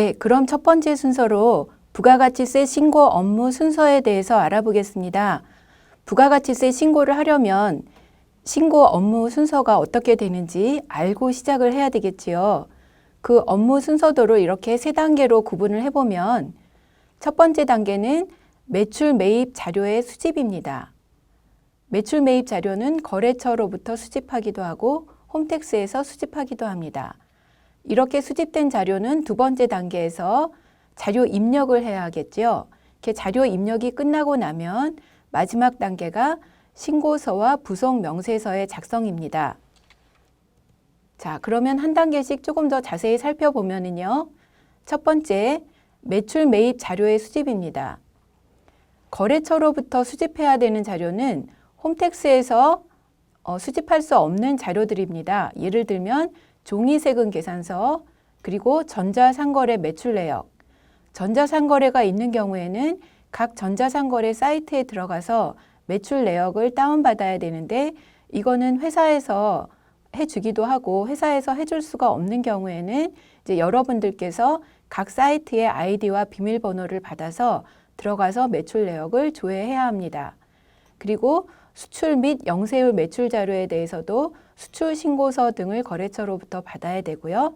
네, 그럼 첫 번째 순서로 부가가치세 신고 업무 순서에 대해서 알아보겠습니다. 부가가치세 신고를 하려면 신고 업무 순서가 어떻게 되는지 알고 시작을 해야 되겠지요. 그 업무 순서도로 이렇게 세 단계로 구분을 해보면 첫 번째 단계는 매출 매입 자료의 수집입니다. 매출 매입 자료는 거래처로부터 수집하기도 하고 홈택스에서 수집하기도 합니다. 이렇게 수집된 자료는 두 번째 단계에서 자료 입력을 해야 하겠죠. 이렇게 자료 입력이 끝나고 나면 마지막 단계가 신고서와 부속 명세서의 작성입니다. 자, 그러면 한 단계씩 조금 더 자세히 살펴보면은요. 첫 번째, 매출 매입 자료의 수집입니다. 거래처로부터 수집해야 되는 자료는 홈택스에서 수집할 수 없는 자료들입니다. 예를 들면 종이세금 계산서, 그리고 전자상거래 매출 내역. 전자상거래가 있는 경우에는 각 전자상거래 사이트에 들어가서 매출 내역을 다운받아야 되는데 이거는 회사에서 해주기도 하고 회사에서 해줄 수가 없는 경우에는 이제 여러분들께서 각 사이트의 아이디와 비밀번호를 받아서 들어가서 매출 내역을 조회해야 합니다. 그리고 수출 및 영세율 매출 자료에 대해서도 수출 신고서 등을 거래처로부터 받아야 되고요.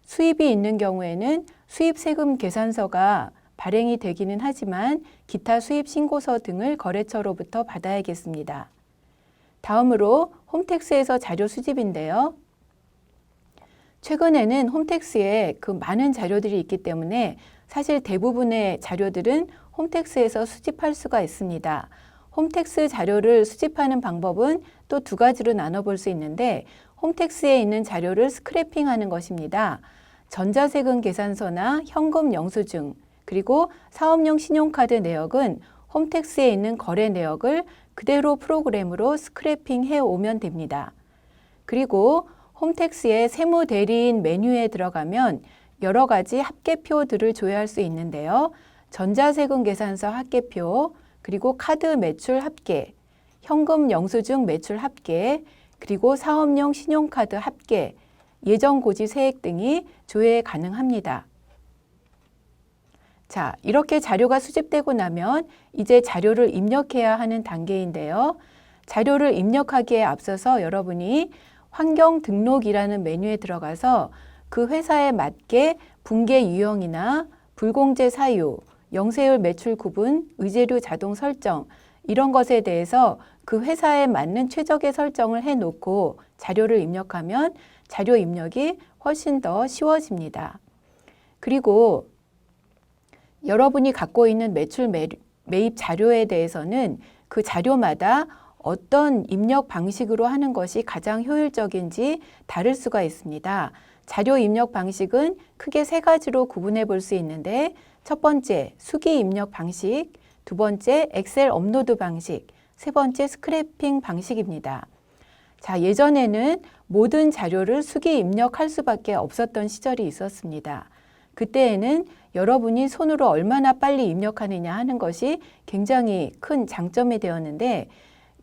수입이 있는 경우에는 수입 세금 계산서가 발행이 되기는 하지만 기타 수입 신고서 등을 거래처로부터 받아야겠습니다. 다음으로 홈택스에서 자료 수집인데요. 최근에는 홈택스에 그 많은 자료들이 있기 때문에 사실 대부분의 자료들은 홈택스에서 수집할 수가 있습니다. 홈택스 자료를 수집하는 방법은 또 두 가지로 나눠볼 수 있는데 홈택스에 있는 자료를 스크래핑하는 것입니다. 전자세금 계산서나 현금 영수증, 그리고 사업용 신용카드 내역은 홈택스에 있는 거래 내역을 그대로 프로그램으로 스크래핑 해 오면 됩니다. 그리고 홈택스의 세무대리인 메뉴에 들어가면 여러 가지 합계표들을 조회할 수 있는데요. 전자세금 계산서 합계표, 그리고 카드 매출 합계, 현금 영수증 매출 합계, 그리고 사업용 신용카드 합계, 예정고지 세액 등이 조회 가능합니다. 자, 이렇게 자료가 수집되고 나면 이제 자료를 입력해야 하는 단계인데요. 자료를 입력하기에 앞서서 여러분이 환경 등록이라는 메뉴에 들어가서 그 회사에 맞게 분계 유형이나 불공제 사유, 영세율 매출 구분, 의제료 자동 설정 이런 것에 대해서 그 회사에 맞는 최적의 설정을 해놓고 자료를 입력하면 자료 입력이 훨씬 더 쉬워집니다. 그리고 여러분이 갖고 있는 매출 매입 자료에 대해서는 그 자료마다 어떤 입력 방식으로 하는 것이 가장 효율적인지 다를 수가 있습니다. 자료 입력 방식은 크게 세 가지로 구분해 볼 수 있는데 첫 번째, 수기 입력 방식, 두 번째, 엑셀 업로드 방식, 세 번째, 스크래핑 방식입니다. 자, 예전에는 모든 자료를 수기 입력할 수밖에 없었던 시절이 있었습니다. 그때에는 여러분이 손으로 얼마나 빨리 입력하느냐 하는 것이 굉장히 큰 장점이 되었는데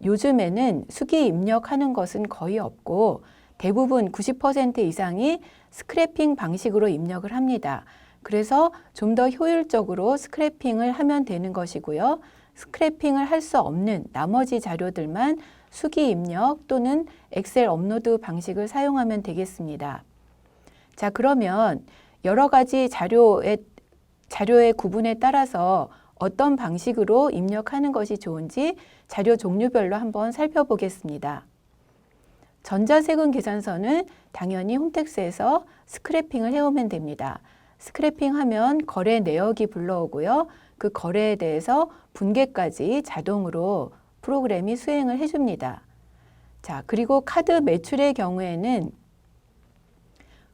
요즘에는 수기 입력하는 것은 거의 없고 대부분 90% 이상이 스크래핑 방식으로 입력을 합니다. 그래서 좀 더 효율적으로 스크래핑을 하면 되는 것이고요. 스크래핑을 할 수 없는 나머지 자료들만 수기 입력 또는 엑셀 업로드 방식을 사용하면 되겠습니다. 자, 그러면 여러 가지 자료의 구분에 따라서 어떤 방식으로 입력하는 것이 좋은지 자료 종류별로 한번 살펴보겠습니다. 전자세금 계산서는 당연히 홈택스에서 스크래핑을 해오면 됩니다. 스크래핑하면 거래 내역이 불러오고요. 그 거래에 대해서 분계까지 자동으로 프로그램이 수행을 해줍니다. 자, 그리고 카드 매출의 경우에는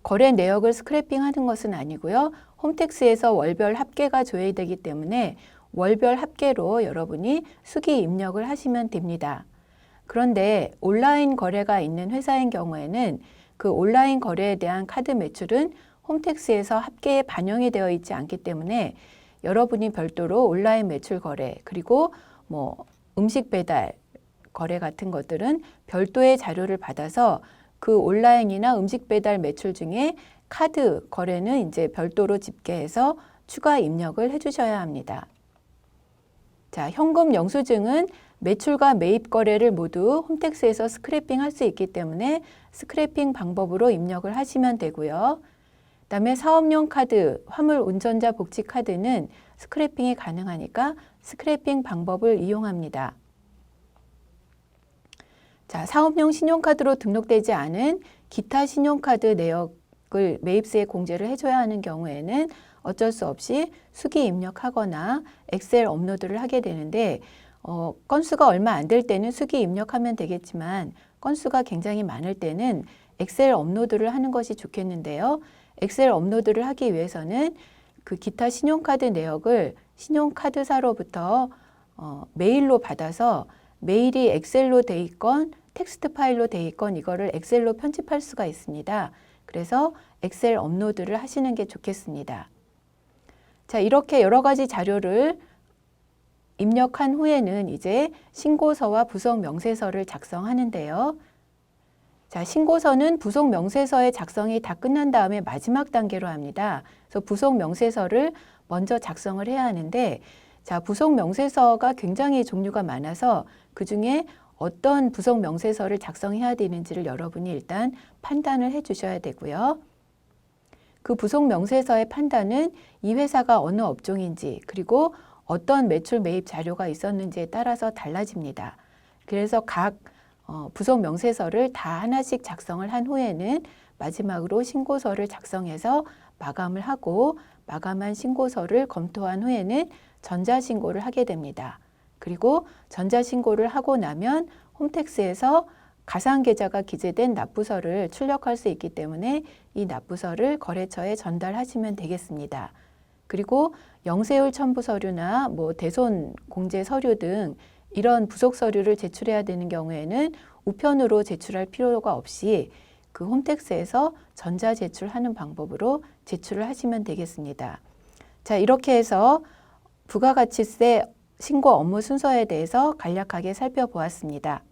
거래 내역을 스크래핑하는 것은 아니고요. 홈택스에서 월별 합계가 조회되기 때문에 월별 합계로 여러분이 수기 입력을 하시면 됩니다. 그런데 온라인 거래가 있는 회사인 경우에는 그 온라인 거래에 대한 카드 매출은 홈택스에서 합계에 반영이 되어 있지 않기 때문에 여러분이 별도로 온라인 매출 거래, 그리고 음식 배달 거래 같은 것들은 별도의 자료를 받아서 그 온라인이나 음식 배달 매출 중에 카드 거래는 이제 별도로 집계해서 추가 입력을 해주셔야 합니다. 자, 현금 영수증은 매출과 매입 거래를 모두 홈택스에서 스크래핑 할 수 있기 때문에 스크래핑 방법으로 입력을 하시면 되고요. 그다음에 사업용 카드, 화물 운전자 복지 카드는 스크래핑이 가능하니까 스크래핑 방법을 이용합니다. 자, 사업용 신용카드로 등록되지 않은 기타 신용카드 내역을 매입세에 공제를 해줘야 하는 경우에는 어쩔 수 없이 수기 입력하거나 엑셀 업로드를 하게 되는데 건수가 얼마 안 될 때는 수기 입력하면 되겠지만 건수가 굉장히 많을 때는 엑셀 업로드를 하는 것이 좋겠는데요. 엑셀 업로드를 하기 위해서는 그 기타 신용카드 내역을 신용카드사로부터 메일로 받아서 메일이 엑셀로 돼 있건 텍스트 파일로 돼 있건 이거를 엑셀로 편집할 수가 있습니다. 그래서 엑셀 업로드를 하시는 게 좋겠습니다. 자, 이렇게 여러 가지 자료를 입력한 후에는 이제 신고서와 부속 명세서를 작성하는데요. 자, 신고서는 부속 명세서의 작성이 다 끝난 다음에 마지막 단계로 합니다. 그래서 부속 명세서를 먼저 작성을 해야 하는데, 자, 부속 명세서가 굉장히 종류가 많아서 그 중에 어떤 부속 명세서를 작성해야 되는지를 여러분이 일단 판단을 해 주셔야 되고요. 그 부속 명세서의 판단은 이 회사가 어느 업종인지 그리고 어떤 매출 매입 자료가 있었는지에 따라서 달라집니다. 그래서 각 부속 명세서를 다 하나씩 작성을 한 후에는 마지막으로 신고서를 작성해서 마감을 하고 마감한 신고서를 검토한 후에는 전자신고를 하게 됩니다. 그리고 전자신고를 하고 나면 홈택스에서 가상계좌가 기재된 납부서를 출력할 수 있기 때문에 이 납부서를 거래처에 전달하시면 되겠습니다. 그리고 영세율 첨부 서류나 대손 공제 서류 등 이런 부속 서류를 제출해야 되는 경우에는 우편으로 제출할 필요가 없이 그 홈택스에서 전자 제출하는 방법으로 제출을 하시면 되겠습니다. 자, 이렇게 해서 부가가치세 신고 업무 순서에 대해서 간략하게 살펴보았습니다.